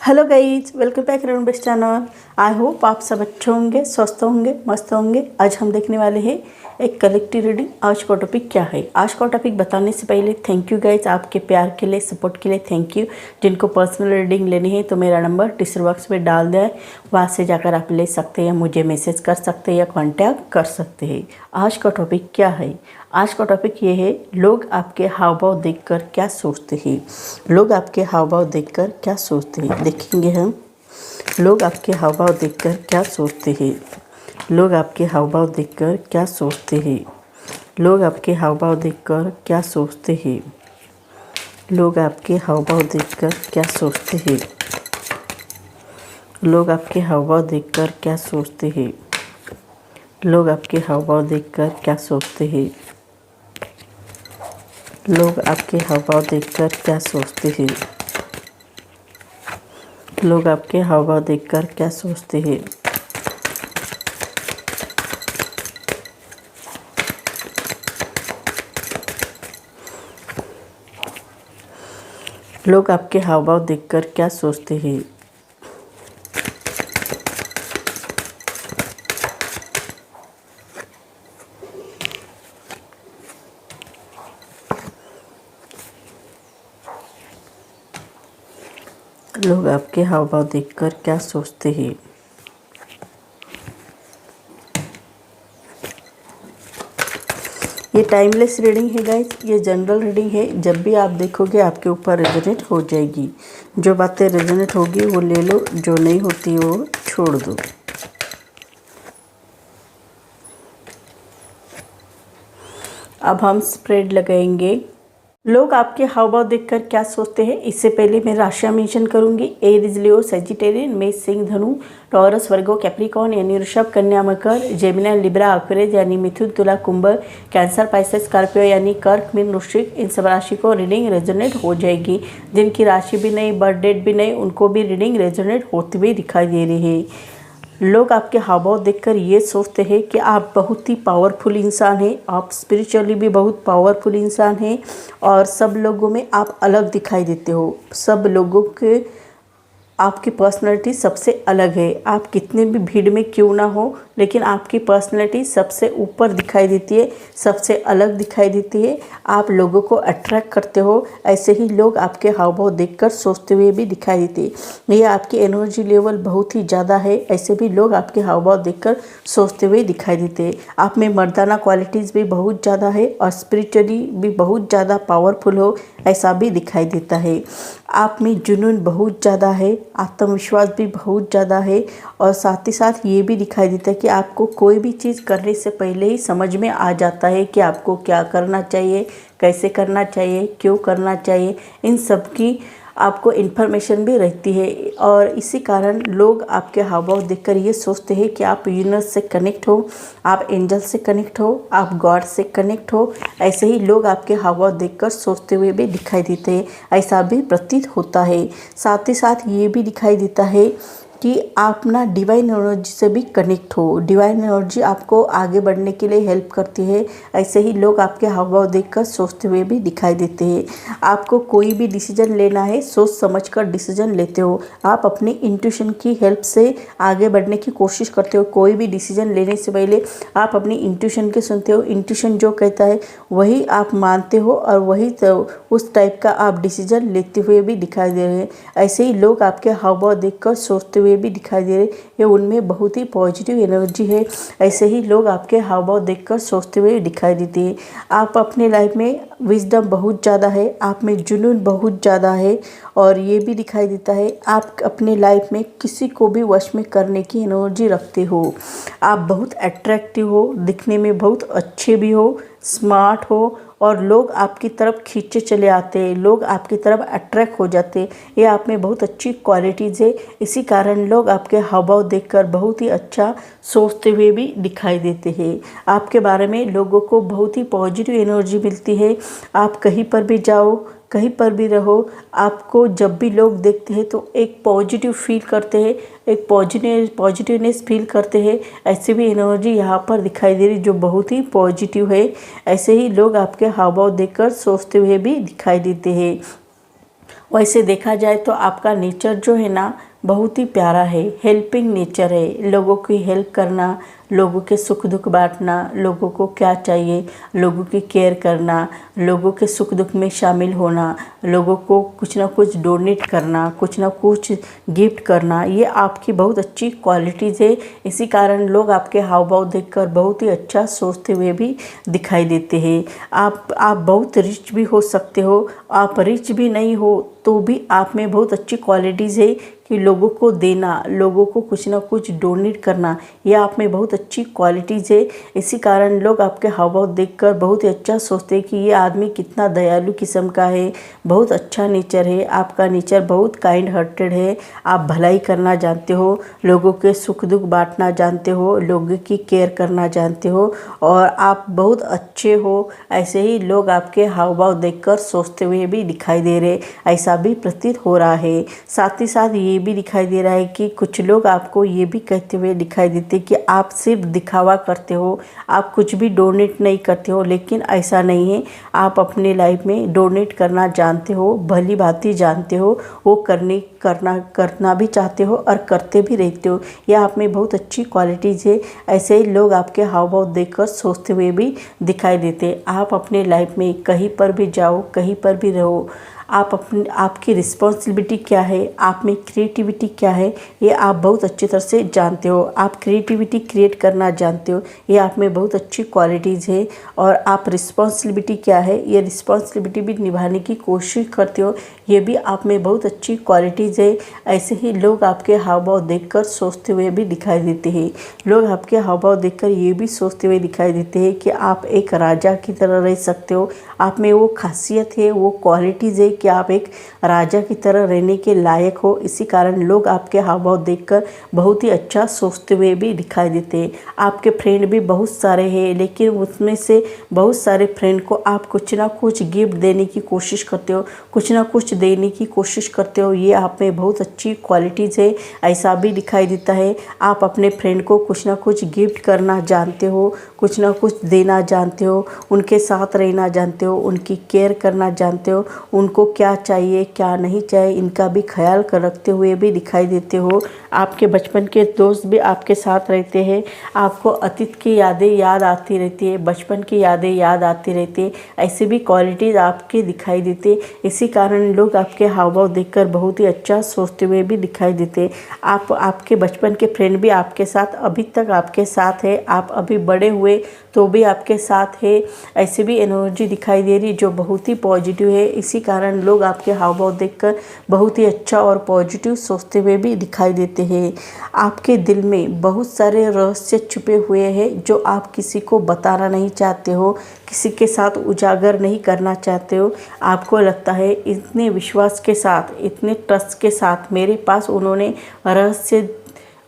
Hello guys, welcome back Renu best channel. I hope आप सब अच्छे होंगे, स्वस्थ होंगे, मस्त होंगे। आज हम देखने वाले हैं एक कलेक्टिव रीडिंग। आज का टॉपिक क्या है? आज का टॉपिक बताने से पहले थैंक यू गाइज, आपके प्यार के लिए, सपोर्ट के लिए थैंक यू। जिनको पर्सनल रीडिंग लेनी है तो मेरा नंबर डिस्क्रिप्शन बॉक्स में डाल दिया है, वहाँ से जाकर आप ले सकते हैं, मुझे मैसेज कर सकते हैं या कॉन्टैक्ट कर सकते हैं। आज का टॉपिक क्या है? आज का टॉपिक ये है, लोग आपके हाव भाव देखकर क्या सोचते हैं। लोग आपके हाव भाव देखकर क्या सोचते हैं, देखेंगे हम। लोग आपके हाव भाव देखकर क्या सोचते हैं। लोग आपके हाव भाव देखकर क्या सोचते हैं। लोग आपके हाव भाव देखकर क्या सोचते हैं। लोग आपके हाव भाव देखकर क्या सोचते हैं। लोग आपके हाव भाव देखकर क्या सोचते हैं। लोग आपके हाव भाव देखकर क्या सोचते हैं। लोग आपके हाव भाव देखकर क्या सोचते हैं। लोग आपके हाव भाव देखकर क्या सोचते हैं। लोग आपके हाव भाव देखकर क्या सोचते हैं। लोग आपके हाव भाव देखकर क्या सोचते हैं। ये टाइमलेस रीडिंग है गाइस, ये जनरल रीडिंग है। जब भी आप देखोगे आपके ऊपर रेजोनेट हो जाएगी। जो बातें रेजोनेट होगी वो ले लो, जो नहीं होती वो छोड़ दो। अब हम स्प्रेड लगाएंगे। लोग आपके हाव भाव देखकर क्या सोचते हैं, इससे पहले मैं राशियां मेंशन करूंगी। एरीज, लियो, सजिटेरियन, मेष, सिंह, धनु, टॉरस, वर्गो, कैप्रिकॉर्न यानी ऋषभ, कन्या, मकर, जेमिनी, लिब्रा, एक्वेरियस यानी मिथुन, तुला, कुंभ, कैंसर, पाइसेस, स्कॉर्पियो यानी कर्क, मीन, वृश्चिक, इन सब राशि को रीडिंग रेजोनेट हो जाएगी। जिनकी राशि भी नहीं, बर्थ डेट भी नहीं, उनको भी रीडिंग रेजोनेट होती हुई दिखाई दे रही है। लोग आपके हाव भाव देखकर ये सोचते हैं कि आप बहुत ही पावरफुल इंसान हैं, आप स्पिरिचुअली भी बहुत पावरफुल इंसान हैं और सब लोगों में आप अलग दिखाई देते हो। सब लोगों के आपकी पर्सनैलिटी सबसे अलग है। आप कितने भी भीड़ में क्यों ना हो, लेकिन आपकी पर्सनैलिटी सबसे ऊपर दिखाई देती है, सबसे अलग दिखाई देती है। आप लोगों को अट्रैक्ट करते हो। ऐसे ही लोग आपके हाव भाव देखकर सोचते हुए भी दिखाई देते हैं। ये आपकी एनर्जी लेवल बहुत ही ज़्यादा है, ऐसे भी लोग आपके हाव भाव देखकर सोचते हुए दिखाई देते हैं। आप में मर्दाना क्वालिटीज़ भी बहुत ज़्यादा है और स्पिरिचुअली भी बहुत ज़्यादा पावरफुल हो, ऐसा भी दिखाई देता है। आप में जुनून बहुत ज़्यादा है, आत्मविश्वास भी बहुत ज़्यादा है और साथ ही साथ ये भी दिखाई देता है कि आपको कोई भी चीज़ करने से पहले ही समझ में आ जाता है कि आपको क्या करना चाहिए, कैसे करना चाहिए, क्यों करना चाहिए। इन सब की आपको इन्फॉर्मेशन भी रहती है और इसी कारण लोग आपके हाव भाव देखकर ये सोचते हैं कि आप यूनिवर्स से कनेक्ट हो, आप एंजल से कनेक्ट हो, आप गॉड से कनेक्ट हो। ऐसे ही लोग आपके हाव भाव देखकर सोचते हुए भी दिखाई देते हैं, ऐसा भी प्रतीत होता है। साथ ही साथ ये भी दिखाई देता है कि आप ना डिवाइन एनर्जी से भी कनेक्ट हो। डिवाइन एनर्जी आपको आगे बढ़ने के लिए हेल्प करती है। ऐसे ही लोग आपके हाव भाव देखकर सोचते हुए भी दिखाई देते हैं। आपको कोई भी डिसीजन लेना है, सोच समझकर डिसीजन लेते हो। आप अपनी इंट्यूशन की हेल्प से आगे बढ़ने की कोशिश करते हो। कोई भी डिसीजन लेने से पहले आप अपनी इंट्यूशन के सुनते हो। इंट्यूशन जो कहता है वही आप मानते हो और वही उस टाइप का आप डिसीजन लेते हुए भी दिखाई दे रहे हैं। ऐसे ही लोग आपके हाव भाव देखकर सोचते हुए भी दिखाई दे रहे, ये उनमें बहुत ही पॉजिटिव एनर्जी है। ऐसे ही लोग आपके हाव भाव देखकर सोचते हुए दिखाई देते हैं। आप अपने लाइफ में विजडम बहुत ज़्यादा है, आप में जुनून बहुत ज़्यादा है और ये भी दिखाई देता है आप अपने लाइफ में किसी को भी वश में करने की एनर्जी रखते हो। आप बहुत अट्रैक्टिव हो, दिखने में बहुत अच्छे भी हो, स्मार्ट हो और लोग आपकी तरफ खींचे चले आते हैं, लोग आपकी तरफ अट्रैक्ट हो जाते हैं। ये आप में बहुत अच्छी क्वालिटीज़ है। इसी कारण लोग आपके हाव भाव देखकर बहुत ही अच्छा सोचते हुए भी दिखाई देते हैं। आपके बारे में लोगों को बहुत ही पॉजिटिव एनर्जी मिलती है। आप कहीं पर भी जाओ, कहीं पर भी रहो, आपको जब भी लोग देखते हैं तो एक पॉजिटिव फील करते हैं, एक पॉजिटिवनेस फील करते हैं। ऐसी भी एनर्जी यहाँ पर दिखाई दे रही जो बहुत ही पॉजिटिव है। ऐसे ही लोग आपके हाव भाव देखकर सोचते हुए भी दिखाई देते हैं। वैसे देखा जाए तो आपका नेचर जो है ना बहुत ही प्यारा है, हेल्पिंग नेचर है। लोगों की हेल्प करना, लोगों के सुख दुख बांटना, लोगों को क्या चाहिए लोगों की केयर करना, लोगों के सुख दुख में शामिल होना, लोगों को कुछ ना कुछ डोनेट करना, कुछ ना कुछ गिफ्ट करना, ये आपकी बहुत अच्छी क्वालिटीज़ है। इसी कारण लोग आपके हाव भाव देखकर बहुत ही अच्छा सोचते हुए भी दिखाई देते हैं। आप बहुत रिच भी हो सकते हो, आप रिच भी नहीं हो तो भी आप में बहुत अच्छी क्वालिटीज़ है कि लोगों को देना, लोगों को कुछ ना कुछ डोनेट करना, यह आप में बहुत अच्छी क्वालिटीज़ है। इसी कारण लोग आपके हाव भाव देखकर बहुत ही अच्छा सोचते हैं कि ये आदमी कितना दयालु किस्म का है, बहुत अच्छा नेचर है। आपका नेचर बहुत काइंड हार्टेड है, आप भलाई करना जानते हो, लोगों के सुख दुख बांटना जानते हो, लोगों की केयर करना जानते हो और आप बहुत अच्छे हो। ऐसे ही लोग आपके हाव भाव देखकर सोचते हुए भी दिखाई दे रहे, ऐसा भी प्रतीत हो रहा है। साथ ही साथ ये भी दिखाई दे रहा है कि कुछ लोग आपको ये भी कहते हुए दिखाई देते कि आप सिर्फ दिखावा करते हो, आप कुछ भी डोनेट नहीं करते हो। लेकिन ऐसा नहीं है, आप अपने लाइफ में डोनेट करना जानते हो, भली भांति जानते हो, वो करना भी चाहते हो और करते भी रहते हो। यह आप में बहुत अच्छी क्वालिटीज़ है। ऐसे ही लोग आपके हाव भाव देखकर सोचते हुए भी दिखाई देते। आप अपने लाइफ में कहीं पर भी जाओ, कहीं पर भी रहो, आपकी रिस्पॉन्सिबिलिटी क्या है, आप में क्रिएटिविटी क्या है, ये आप बहुत अच्छी तरह से जानते हो। आप क्रिएटिविटी क्रिएट करना जानते हो, ये आप में बहुत अच्छी क्वालिटीज़ है। और आप रिस्पॉन्सिबिलिटी क्या है, ये रिस्पॉन्सिबिलिटी भी निभाने की कोशिश करते हो, ये भी आप में बहुत अच्छी क्वालिटीज़ है। ऐसे ही लोग आपके हाव भाव देखकर सोचते हुए भी दिखाई देते हैं। लोग आपके हाव भाव देखकर ये भी सोचते हुए दिखाई देते हैं कि आप एक राजा की तरह रह सकते हो। आप में वो खासियत है, वो क्वालिटीज़ है कि आप एक राजा की तरह रहने के लायक हो। इसी कारण लोग आपके हाव भाव देखकर बहुत ही अच्छा सोचते हुए भी दिखाई देते हैं। आपके फ्रेंड भी बहुत सारे हैं, लेकिन उसमें से बहुत सारे फ्रेंड को आप कुछ ना कुछ गिफ्ट देने की कोशिश करते हो, कुछ ना कुछ देने की कोशिश करते हो। ये आप में बहुत अच्छी क्वालिटीज़ है, ऐसा भी दिखाई देता है। आप अपने फ्रेंड को कुछ ना कुछ गिफ्ट करना जानते हो, कुछ ना कुछ देना जानते हो, उनके साथ रहना जानते हो, उनकी केयर करना जानते हो, उनको क्या चाहिए क्या नहीं चाहिए इनका भी ख्याल कर रखते हुए भी दिखाई देते हो। आपके बचपन के दोस्त भी आपके साथ रहते हैं, आपको अतीत की यादें याद आती रहती है, बचपन की यादें याद आती रहती है। ऐसी भी क्वालिटीज़ आपके दिखाई देते। इसी कारण लोग आपके हाव भाव देखकर बहुत ही अच्छा सोचते हुए भी दिखाई देते। आपके बचपन के फ्रेंड भी आपके साथ अभी तक आपके साथ है, आप अभी बड़े हुए तो भी आपके साथ है। ऐसी भी एनर्जी दिखाई दे रही जो बहुत ही पॉजिटिव है। इसी कारण लोग आपके हाव भाव देखकर बहुत ही अच्छा और पॉजिटिव सोचते हुए भी दिखाई देते हैं। आपके दिल में बहुत सारे रहस्य छुपे हुए हैं जो आप किसी को बताना नहीं चाहते हो, किसी के साथ उजागर नहीं करना चाहते हो। आपको लगता है इतने विश्वास के साथ, इतने ट्रस्ट के साथ मेरे पास उन्होंने रहस्य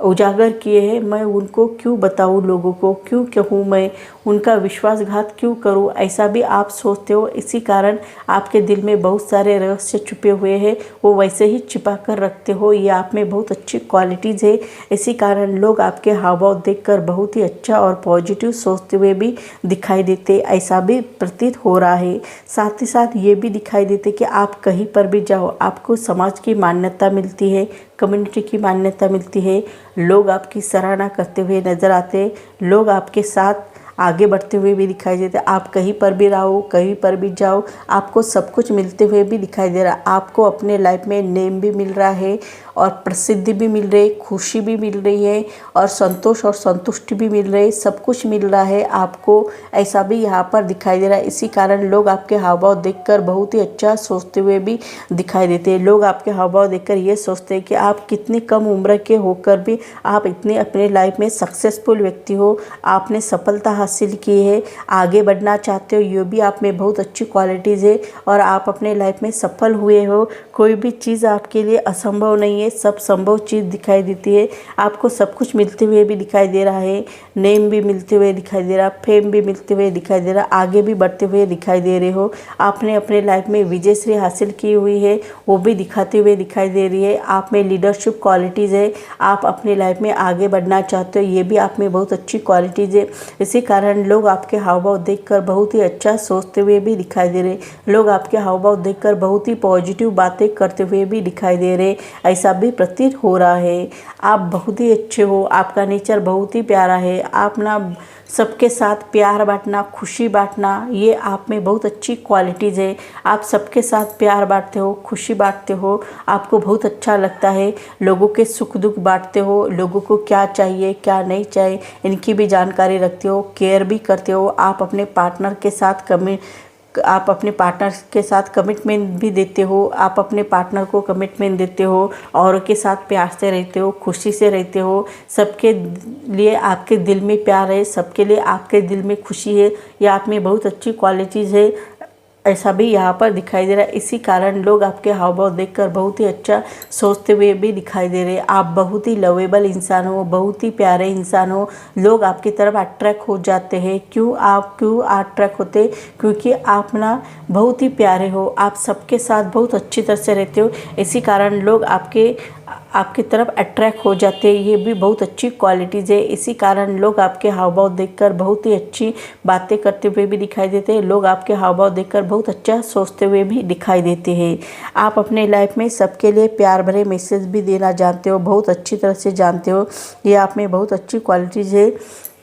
उजागर किए हैं, मैं उनको क्यों बताऊं, लोगों को क्यों कहूं, मैं उनका विश्वासघात क्यों करूं, ऐसा भी आप सोचते हो। इसी कारण आपके दिल में बहुत सारे रहस्य छुपे हुए हैं, वो वैसे ही छिपा कर रखते हो। ये आप में बहुत अच्छी क्वालिटीज़ है। इसी कारण लोग आपके हाव भाव देखकर बहुत ही अच्छा और पॉजिटिव सोचते हुए भी दिखाई देते, ऐसा भी प्रतीत हो रहा है। साथ ही साथ ये भी दिखाई देते कि आप कहीं पर भी जाओ आपको समाज की मान्यता मिलती है, कम्युनिटी की मान्यता मिलती है, लोग आपकी सराहना करते हुए नज़र आते, लोग आपके साथ आगे बढ़ते हुए भी दिखाई देते। आप कहीं पर भी रहो, कहीं पर भी जाओ, आपको सब कुछ मिलते हुए भी दिखाई दे रहा है। आपको अपने लाइफ में नेम भी मिल रहा है और प्रसिद्धि भी मिल रही, खुशी भी मिल रही है और संतोष और संतुष्टि भी मिल रही, सब कुछ मिल रहा है आपको, ऐसा भी यहाँ पर दिखाई दे रहा है। इसी कारण लोग आपके हाव भाव देखकर बहुत ही अच्छा सोचते हुए भी दिखाई देते हैं। लोग आपके हाव भाव देखकर ये सोचते हैं कि आप कितनी कम उम्र के होकर भी आप इतने अपने लाइफ में सक्सेसफुल व्यक्ति हो, आपने सफलता हासिल की है, आगे बढ़ना चाहते हो, ये भी आप में बहुत अच्छी क्वालिटीज़ है और आप अपने लाइफ में सफल हुए हो। कोई भी चीज़ आपके लिए असंभव नहीं है। है, सब संभव चीज़ दिखाई देती है। आपको सब कुछ मिलते हुए भी दिखाई दे रहा है, नेम भी मिलते हुए दिखाई दे रहा, फेम भी मिलते हुए दिखाई दे रहा, आगे भी बढ़ते हुए दिखाई दे रहे हो। आपने अपने लाइफ में विजयश्री हासिल की हुई है, वो भी दिखाते हुए दिखाई दे रही है। आप में लीडरशिप क्वालिटीज़ है, आप अपने लाइफ में आगे बढ़ना चाहते हो, ये भी आप में बहुत अच्छी क्वालिटीज़ है। इसी कारण लोग आपके हाव भाव देखकर बहुत ही अच्छा सोचते हुए भी दिखाई दे रहे, लोग आपके हाव भाव देखकर बहुत ही पॉजिटिव बातें करते हुए भी दिखाई दे रहे, ऐसा भी प्रतीत हो रहा है। आप बहुत ही अच्छे हो, आपका नेचर बहुत ही प्यारा है। आप ना सबके साथ प्यार बांटना, खुशी बांटना, ये आप में बहुत अच्छी क्वालिटीज़ है। आप सबके साथ प्यार बांटते हो, खुशी बांटते हो, आपको बहुत अच्छा लगता है। लोगों के सुख दुख बांटते हो, लोगों को क्या चाहिए क्या नहीं चाहिए इनकी भी जानकारी रखते हो, केयर भी करते हो। आप अपने पार्टनर के साथ कमिटमेंट भी देते हो, आप अपने पार्टनर को कमिटमेंट देते हो, औरों के साथ प्यार से रहते हो, खुशी से रहते हो। सबके लिए आपके दिल में प्यार है, सबके लिए आपके दिल में खुशी है, ये आप में बहुत अच्छी क्वालिटीज़ है, ऐसा भी यहाँ पर दिखाई दे रहा है। इसी कारण लोग आपके हाव भाव देखकर बहुत ही अच्छा सोचते हुए भी दिखाई दे रहे हैं। आप बहुत ही लवेबल इंसान हो, बहुत ही प्यारे इंसान हो, लोग आपकी तरफ अट्रैक्ट हो जाते हैं। क्यों अट्रैक्ट होते? क्योंकि आप ना बहुत ही प्यारे हो, आप सबके साथ बहुत अच्छी तरह से रहते हो, इसी कारण लोग आपकी तरफ अट्रैक्ट हो जाते हैं। ये भी बहुत अच्छी क्वालिटीज़ है। इसी कारण लोग आपके हाव भाव देखकर बहुत ही अच्छी बातें करते हुए भी दिखाई देते हैं, लोग आपके हाव भाव देखकर बहुत अच्छा सोचते हुए भी दिखाई देते हैं। आप अपने लाइफ में सबके लिए प्यार भरे मैसेज भी देना जानते हो, बहुत अच्छी तरह से जानते हो, ये आप में बहुत अच्छी क्वालिटीज़ है,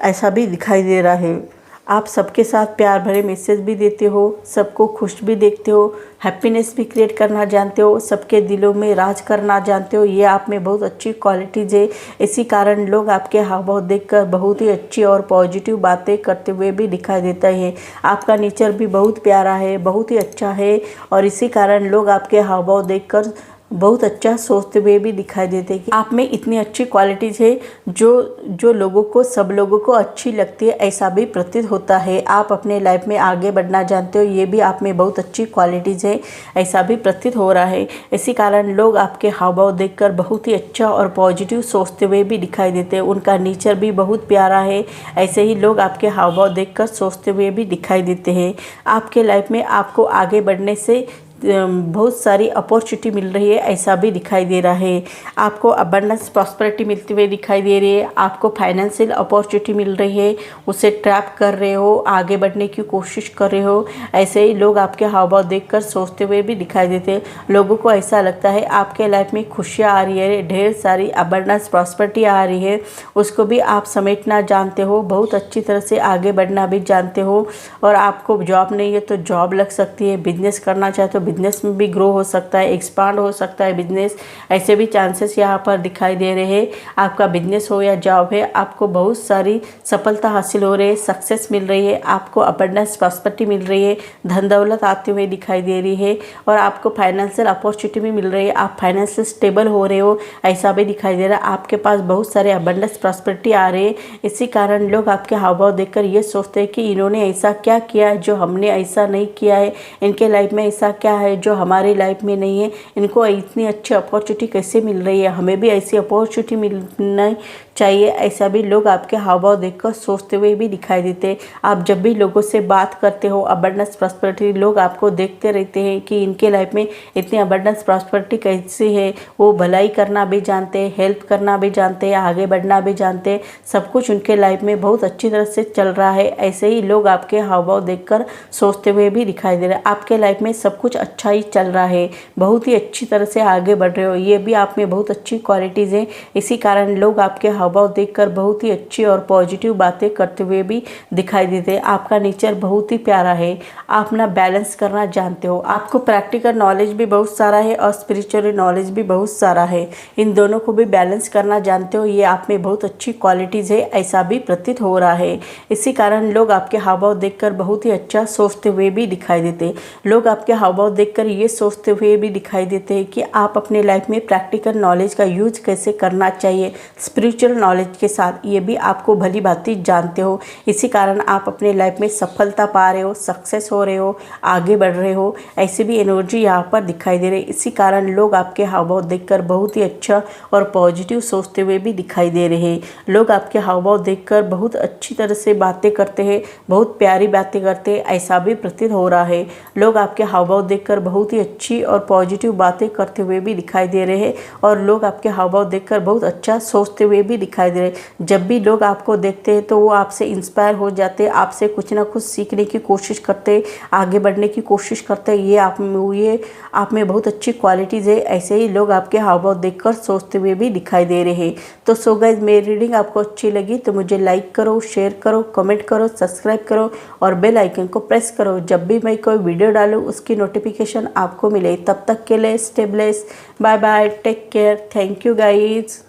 ऐसा भी दिखाई दे रहा है। आप सबके साथ प्यार भरे मैसेज भी देते हो, सबको खुश भी देखते हो, हैप्पीनेस भी क्रिएट करना जानते हो, सबके दिलों में राज करना जानते हो, ये आप में बहुत अच्छी क्वालिटीज़ है। इसी कारण लोग आपके हाव भाव देखकर बहुत ही अच्छी और पॉजिटिव बातें करते हुए भी दिखाई देता है। आपका नेचर भी बहुत प्यारा है, बहुत ही अच्छा है, और इसी कारण लोग आपके हाव भाव देखकर बहुत अच्छा सोचते हुए भी दिखाई देते हैं कि आप में इतनी अच्छी क्वालिटीज़ है जो लोगों को, सब लोगों को अच्छी लगती है, ऐसा भी प्रतीत होता है। आप अपने लाइफ में आगे बढ़ना जानते हो, ये भी आप में बहुत अच्छी क्वालिटीज़ है, ऐसा भी प्रतीत हो रहा है। इसी कारण लोग आपके हाव भाव देखकर बहुत ही अच्छा और पॉजिटिव सोचते हुए भी दिखाई देते हैं। उनका नेचर भी बहुत प्यारा है, ऐसे ही लोग आपके हाव भाव देखकर सोचते हुए भी दिखाई देते हैं। आपके लाइफ में आपको आगे बढ़ने से बहुत सारी अपॉर्चुनिटी मिल रही है, ऐसा भी दिखाई दे रहा है। आपको अबंडेंस प्रॉस्पेरिटी मिलती हुई दिखाई दे रही है, आपको फाइनेंशियल अपॉर्चुनिटी मिल रही है, उसे ट्रैप कर रहे हो, आगे बढ़ने की कोशिश कर रहे हो, ऐसे ही लोग आपके हाव भाव देखकर सोचते हुए भी दिखाई देते हैं। लोगों को ऐसा लगता है आपके लाइफ में खुशियाँ आ रही है, ढेर सारी अबंडेंस प्रॉस्पेरिटी आ रही है, उसको भी आप समेटना जानते हो, बहुत अच्छी तरह से आगे बढ़ना भी जानते हो। और आपको जॉब नहीं है तो जॉब लग सकती है, बिजनेस करना चाहे तो बिजनेस में भी ग्रो हो सकता है, एक्सपांड हो सकता है बिजनेस, ऐसे भी चांसेस यहाँ पर दिखाई दे रहे हैं। आपका बिजनेस हो या जॉब है, आपको बहुत सारी सफलता हासिल हो रही है, सक्सेस मिल रही है, आपको अबंडेंस प्रॉस्पेरिटी मिल रही है, धन दौलत आते हुए दिखाई दे रही है, और आपको फाइनेंशियल अपॉर्चुनिटी भी मिल रही है, आप फाइनेंशियल स्टेबल हो रहे हो, ऐसा भी दिखाई दे रहा है। आपके पास बहुत सारे अबंडेंस प्रॉस्पेरिटी आ रहे हैं। इसी कारण लोग आपके हाव भाव देखकर ये सोचते हैं कि इन्होंने ऐसा क्या किया है जो हमने ऐसा नहीं किया है, इनके लाइफ में ऐसा क्या है जो हमारी लाइफ में नहीं है, इनको इतनी अच्छी अपॉर्चुनिटी कैसे मिल रही है, हमें भी ऐसी अपॉर्चुनिटी मिलना चाहिए, ऐसा भी लोग आपके हाव भाव देखकर सोचते हुए भी दिखाई देते हैं। आप जब भी लोगों से बात करते हो अबंडेंस प्रॉस्पेरिटी, लोग आपको देखते रहते हैं कि इनके लाइफ में इतनी अबंडेंस प्रॉस्पेरिटी कैसी है, वो भलाई करना भी जानते हैं, हेल्प करना भी जानते हैं, आगे बढ़ना भी जानते हैं, सब कुछ उनके लाइफ में बहुत अच्छी तरह से चल रहा है। ऐसे ही लोग आपके हाव भाव देखकर सोचते हुए भी दिखाई दे रहे हैं। आपके लाइफ में सब कुछ अच्छा ही चल रहा है, बहुत ही अच्छी तरह से आगे बढ़ रहे हो, ये भी आप में बहुत अच्छी क्वालिटीज़ हैं। इसी कारण लोग आपके हाव भाव देखकर बहुत ही अच्छी और पॉजिटिव बातें करते हुए भी दिखाई देते हैं। आपका नेचर बहुत ही प्यारा है, आप ना बैलेंस करना जानते हो, आपको प्रैक्टिकल नॉलेज भी बहुत सारा है और स्पिरिचुअल नॉलेज भी बहुत सारा है, इन दोनों को भी बैलेंस करना जानते हो, ये आप में बहुत अच्छी क्वालिटीज़ है, ऐसा भी प्रतीत हो रहा है। इसी कारण लोग आपके हाव भाव देखकर बहुत ही अच्छा सोचते हुए भी दिखाई देते हैं। लोग आपके हाव भाव देखकर ये सोचते हुए भी दिखाई देते हैं कि आप अपने लाइफ में प्रैक्टिकल नॉलेज का यूज कैसे करना चाहिए, स्पिरिचुअल नॉलेज के साथ, ये भी आपको भली भांति जानते हो। इसी कारण आप अपने लाइफ में सफलता पा रहे हो, सक्सेस हो रहे हो, आगे बढ़ रहे हो, ऐसी भी एनर्जी यहाँ पर दिखाई दे रही है। इसी कारण लोग आपके हाव भाव देखकर बहुत ही अच्छा और पॉजिटिव सोचते हुए भी दिखाई दे रहे हैं। लोग आपके हाव भाव देखकर बहुत अच्छी तरह से बातें करते हैं, बहुत प्यारी बातें करते हैं, ऐसा भी प्रतीत हो रहा है। लोग आपके हाव भाव देखकर बहुत ही अच्छी और पॉजिटिव बातें करते हुए भी दिखाई दे रहे हैं और लोग आपके हाव भाव देखकर बहुत अच्छा सोचते हुए भी दिखाई दे रहे हैं। जब भी लोग आपको देखते हैं तो वो आपसे इंस्पायर हो जाते हैं, आपसे कुछ ना कुछ सीखने की कोशिश करते हैं, आगे बढ़ने की कोशिश करते हैं। ये आप में बहुत अच्छी क्वालिटीज़ है। ऐसे ही लोग आपके हाव भाव देखकर सोचते हुए भी दिखाई दे रहे हैं। तो सो गाइस, मेरी रीडिंग आपको अच्छी लगी तो मुझे लाइक करो, शेयर करो, कमेंट करो, सब्सक्राइब करो और बेल आइकन को प्रेस करो। जब भी मैं कोई वीडियो डालूँ उसकी नोटिफिकेशन आपको मिले। तब तक के लिए stay blessed, bye bye, take care, thank you guys.